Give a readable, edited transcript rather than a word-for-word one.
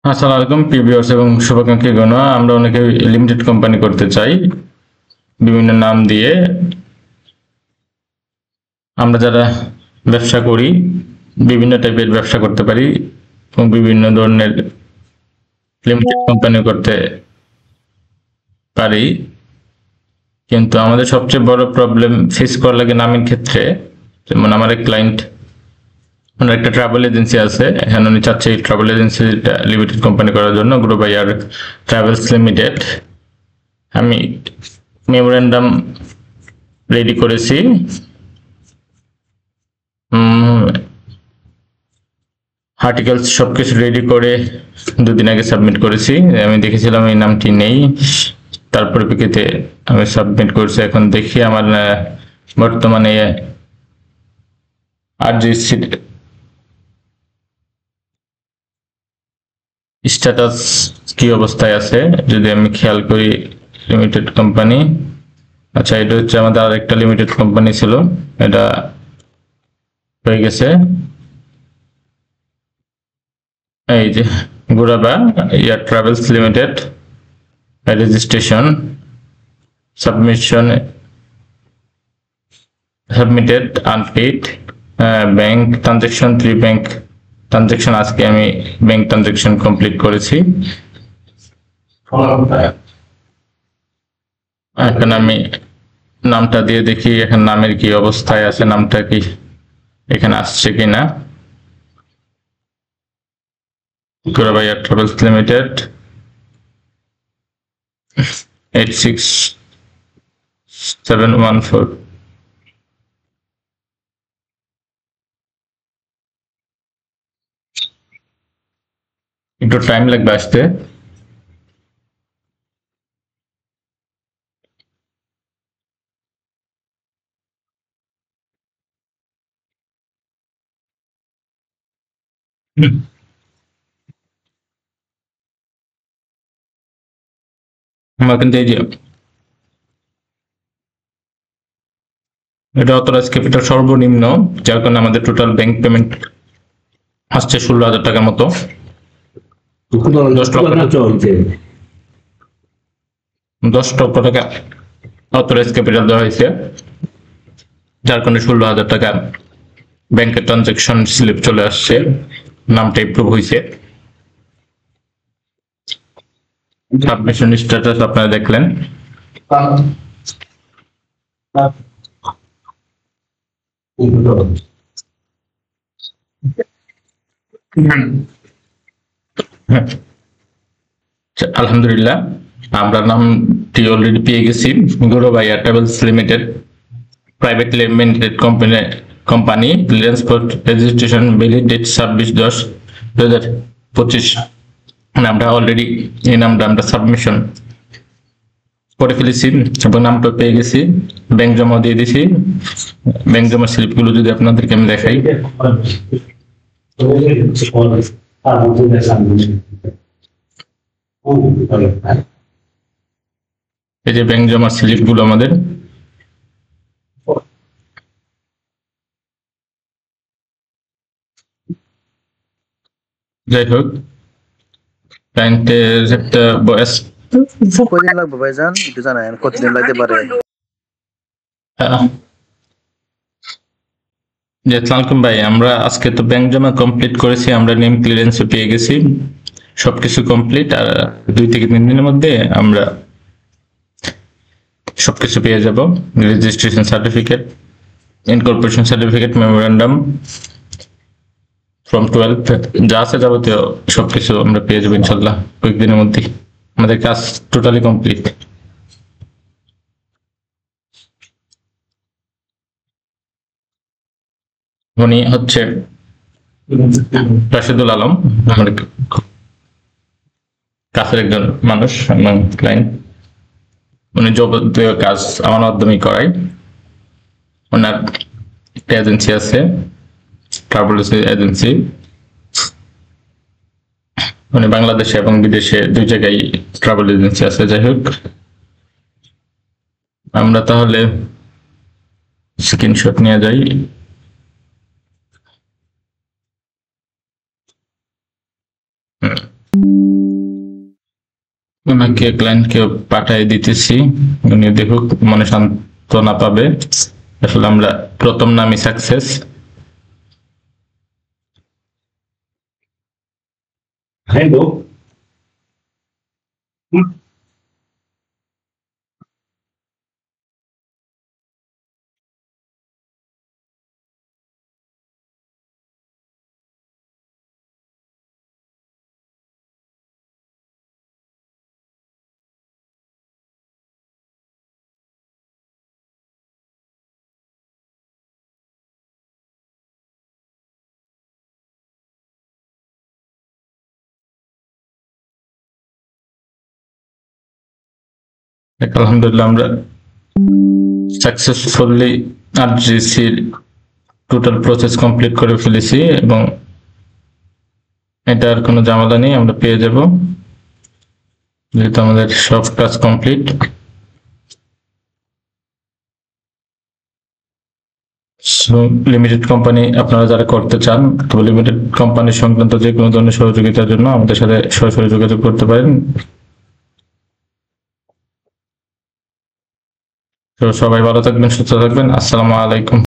আসসালামু আলাইকুম প্রিভিউয়ার্স এবং শুভাকাঙ্ক্ষীগণ, আমরা অনেকে লিমিটেড কোম্পানি করতে চাই বিভিন্ন নাম দিয়ে। আমরা যারা ব্যবসা করি বিভিন্ন টাইপের ব্যবসা করতে পারি এবং বিভিন্ন ধরনের লিমিটেড কোম্পানি করতে পারি, কিন্তু আমাদের সবচেয়ে বড় প্রবলেম ফেস করা লাগে নামের ক্ষেত্রে। যেমন আমার এক ক্লায়েন্ট, ওনার একটা ট্রাভেল এজেন্সি আছে, এখানে উনি চাচ্ছে এই ট্রাভেল এজেন্সিটা লিমিটেড কোম্পানি করার জন্য, গ্রো বায়ার ট্রাভেলস লিমিটেড। আমি মেমোরেন্ডাম রেডি করেছি, আর্টিকেলস সবকিছু রেডি করে দুদিন আগে সাবমিট করেছি। আমি দেখেছিলাম এই নামটি নেই, তার পরিপ্রেক্ষিতে আমি সাবমিট করেছি। এখন দেখি আমার বর্তমানে আরজিসি স্ট্যাটাস কি অবস্থায় আছে যদি আমি খেয়াল করি। লিমিটেড কোম্পানি, আচ্ছা এটা হচ্ছে আমাদের আর একটা লিমিটেড কোম্পানি ছিল, এটা হয়ে গেছে। এই যে Gaurava air travels limited registration submitted unpaid bank transaction 3 bank transaction. আজকে আমি ব্যাংক ট্রানজাকশন কমপ্লিট করেছি। এখন আমি নামটা দিয়ে দেখি এখন নামের কি অবস্থায় আছে, নামটা কি এখানে আসছে কিনা। গুরাবা এয়ার ট্রাভেলস লিমিটেড 86714। একটু টাইম লাগবে আসতে। আমার কিন্তু এই যে এটা অথরাইজ ক্যাপিটাল সর্বনিম্ন, যার কারণে আমাদের টোটাল ব্যাংক পেমেন্ট আসছে 16,000 টাকার মতো। 10 লক্ষ টাকা অথরাইজ ক্যাপিটাল দেওয়া হয়েছে, যার কারণে 16,000 টাকা ব্যাংকের ট্রানজাকশন স্লিপ চলে আসছে, নামটা ইমপ্রুভ হয়েছে। সাবমিশন স্ট্যাটাস আপনারা দেখলেন। আলহামদুলিল্লাহ, আমরা নামটি অলরেডি পেয়ে গেছি। Gaurava air travels limited private limited company, clearance for registration, valid date 26/10/2025। নামটা অলরেডি, এই নামটা আমরা সাবমিশন করে ফেলেছি এবং নামটা পেয়ে গেছি। ব্যাংক জমা দিয়ে দিছি। ব্যাংক জমা স্লিপগুলো যদি আপনাদেরকে আমি দেখাই, এই যে ব্যাংক জমা স্লিপগুলো আমাদের। যাই হোক, ক্লায়েন্টের একটা বয়স কতদিন লাগবে ভাইজান একটু জানান, কতদিন লাগতে পারে? জি আসসালামু ভাই, আমরা আজকে তো ব্যাংক জমা কমপ্লিট করেছি, আমরা নেম ক্লিয়ারেন্সও পেয়ে গেছি, সবকিছু কমপ্লিট। আর 2 থেকে 3 দিনের মধ্যে আমরা সবকিছু পেয়ে যাব। Registration certificate, incorporation certificate, memorandum from 12 যা আছে যাবতীয় সবকিছু আমরা পেয়ে যাবো ইনশাল্লাহ কয়েকদিনের মধ্যেই। আমাদের কাজ টোটালি কমপ্লিট। উনি হচ্ছে রাশেদুল আলম, আমার খুব কাছের একজন মানুষ এবং ক্লায়েন্ট। উনি যাবতীয় কাজ আমার মাধ্যমেই করাই। ওনার একটা এজেন্সি আছে, ট্রাভেল এজেন্সি। উনি বাংলাদেশে এবং বিদেশে 2 জায়গায় ট্রাভেল এজেন্সি আছে। যাই হোক, আমরা তাহলে স্ক্রিনশট নিয়ে যাই। ওনাকে ক্লায়েন্টকে পাঠিয়ে দিতেছি, উনি দেখুক, মনে সান্ত্বনা পাবে। আসলে আমরা প্রথম নামই সাকসেস। Hello. আলহামদুলিল্লাহ আমরা সাকসেসফুলি আরজিসির টোটাল প্রসেস কমপ্লিট করে ফেলেছি এবং এটা আর কোনো ঝামেলা নেই, আমরা পেয়ে যাব যেহেতু আমাদের সব কাজ কমপ্লিট। লিমিটেড কোম্পানি আপনারা যারা করতে চান, তো লিমিটেড কোম্পানি সংক্রান্ত যে কোনো ধরনের সহযোগিতার জন্য আমাদের সাথে সরাসরি যোগাযোগ করতে পারেন। তো সবাই ভালো থাকবেন, সুস্থ থাকবেন। আসসালামু আলাইকুম।